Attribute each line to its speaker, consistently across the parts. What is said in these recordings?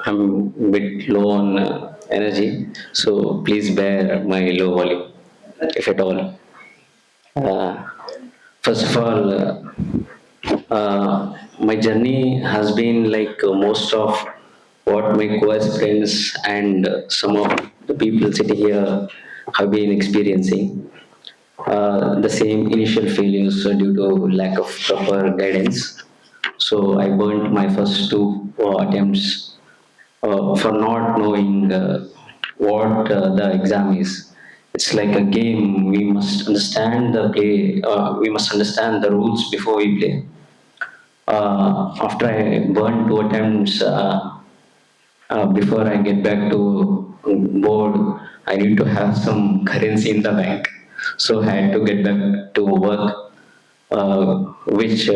Speaker 1: I'm a bit low on energy, so please bear my low volume, if at all. Uh, First of all, my journey has been like most of what my co-aspirants and some of the people sitting here have been experiencing. The same initial failures due to lack of proper guidance. So I burnt my first two attempts for not knowing what the exam is. It's like a game. We must understand the play. We must understand the rules before we play. After I burned two attempts, before I get back to board, I need to have some currency in the bank. So I had to get back to work, which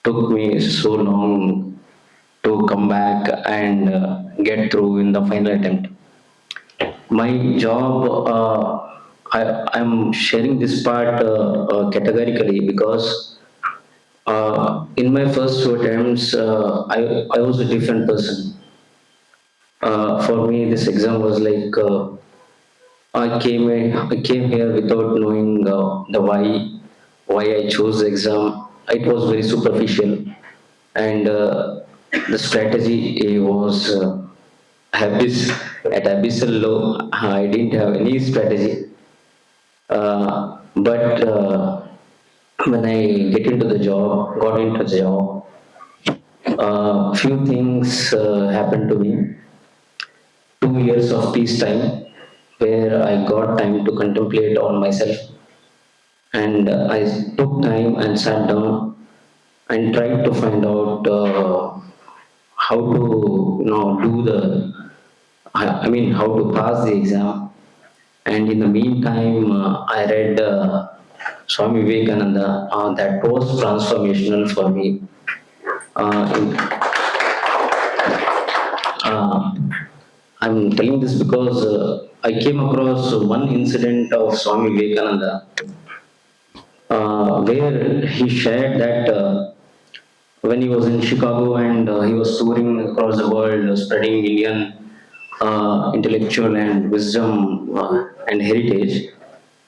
Speaker 1: took me so long to come back and get through in the final attempt. My job, I'm sharing this part categorically because in my first two attempts, I was a different person. For me, this exam was like I came here without knowing the why I chose the exam. It was very superficial, and the strategy was at abyssal low. I didn't have any strategy, but when I got into the job, few things happened to me. 2 years of peacetime, where I got time to contemplate on myself, and I took time and sat down and tried to find out how to do how to pass the exam. And in the meantime, I read Swami Vivekananda. That was transformational for me. I'm telling this because I came across one incident of Swami Vivekananda where he shared that when he was in Chicago and he was touring across the world, spreading Indian intellectual and wisdom and heritage,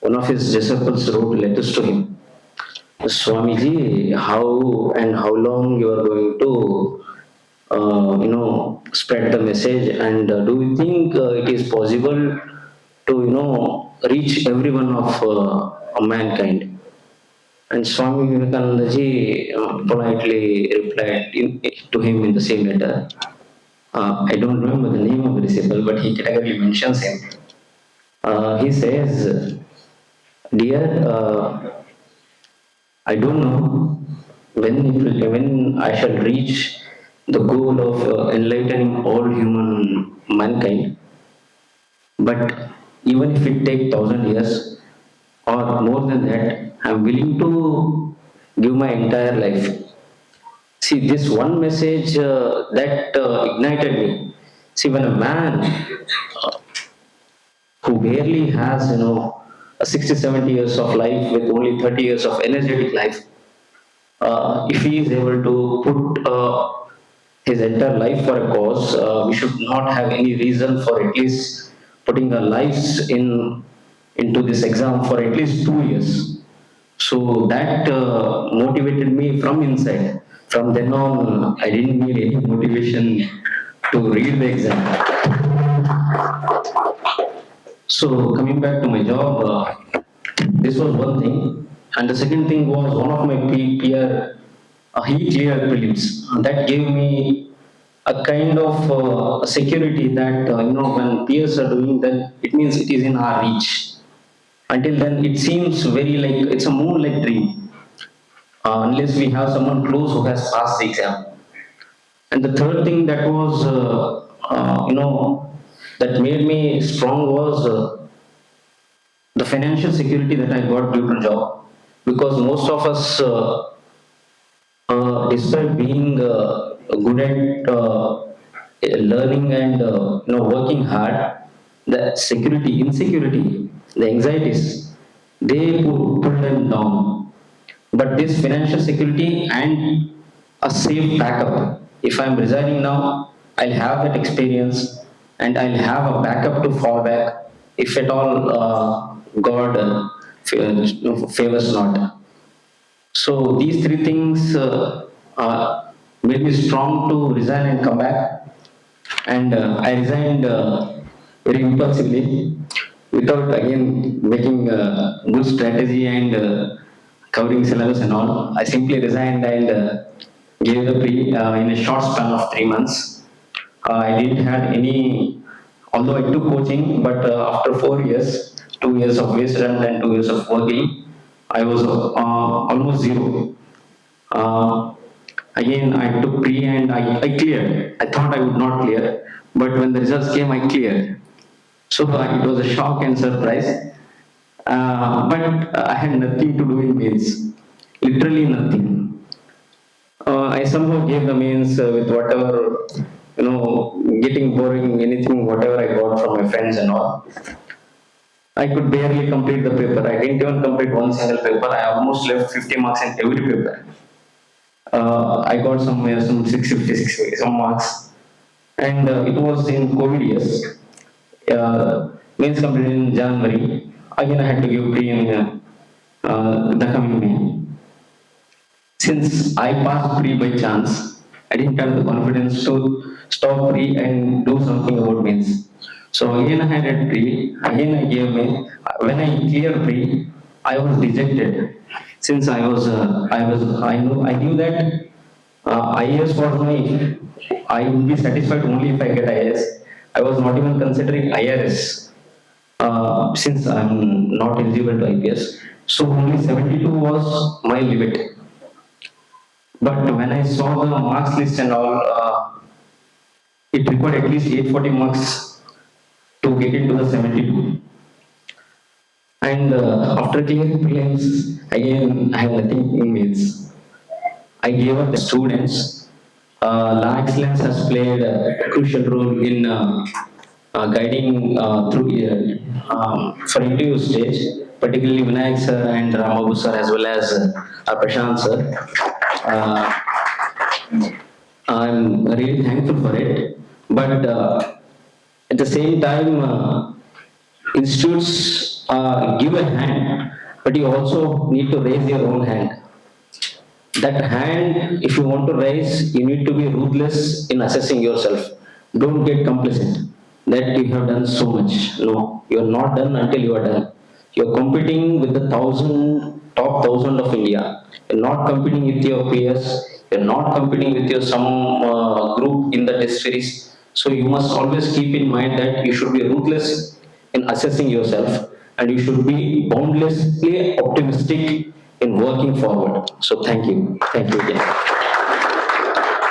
Speaker 1: one of his disciples wrote letters to him. Swamiji, how long you are going to spread the message, and do you think it is possible to reach everyone of mankind? And Swami Vivekananda ji politely replied to him in the same letter. I don't remember the name of the disciple, but he categorically mentions him. He says, "Dear, I don't know when I shall reach the goal of enlightening all human mankind, but even if it takes 1,000 years or more than that, I'm willing to give my entire life." See, this one message that ignited me. See, when a man who barely has, 60, 70 years of life with only 30 years of energetic life, if he is able to put his entire life for a cause, we should not have any reason for at least putting our lives into this exam for at least 2 years. So that motivated me from inside. From then on, I didn't need any motivation to read the exam. So coming back to my job, this was one thing. And the second thing was one of my peer, he cleared prelims. That gave me a kind of security that, when peers are doing that, it means it is in our reach. Until then, it seems very like it's a moonlight dream. Unless we have someone close who has passed the exam. And the third thing that was, that made me strong was the financial security that I got due to job. Because most of us, despite being good at learning and working hard, the insecurity, the anxieties, they pull them down. But this financial security and a safe backup. If I'm resigning now, I'll have that experience and I'll have a backup to fall back if at all God favors not. So these three things made me strong to resign and come back. And I resigned very impulsively without again making good strategy and covering syllabus and all. I simply resigned and gave the pre in a short span of 3 months. I didn't have any, although I took coaching, but after 4 years, 2 years of wasted and 2 years of working, I was almost zero. Uh, Again, I took pre and I cleared. I thought I would not clear, but when the results came, I cleared. So it was a shock and surprise. But I had nothing to do in mains, literally nothing. I somehow gave the mains with whatever, getting boring, anything, whatever I got from my friends and all. I could barely complete the paper. I didn't even complete one single paper. I almost left 50 marks in every paper. I got somewhere some 656 some marks, and it was in COVID years. Mains completed in January. Again, I had to give pre in the coming May. Since I passed pre by chance, I didn't have the confidence to stop pre and do something about mains. So again, I had a pre. Again, I gave main. When I cleared pre, I was dejected. Since I knew that IAS was my, I would be satisfied only if I get IAS. I was not even considering IRS since I'm not eligible to IPS. So only 72 was my limit. But when I saw the marks list and all, it required at least 840 marks to get into the 72. And after clearing prelims, again, I have nothing in mains. I gave up the students. Law Excellence has played a crucial role in guiding through for interview stage, particularly Vinayak sir and Ramabu sir as well as Prashant sir. I'm really thankful for it. But at the same time, institutes give a hand, but you also need to raise your own hand. That hand, if you want to raise, you need to be ruthless in assessing yourself. Don't get complacent that you have done so much. No, you are not done until you are done. You are competing with the top thousand of India. You are not competing with your peers. You are not competing with your some group in the test series. So you must always keep in mind that you should be ruthless in assessing yourself and you should be boundlessly optimistic in working forward. So thank you. Thank you again.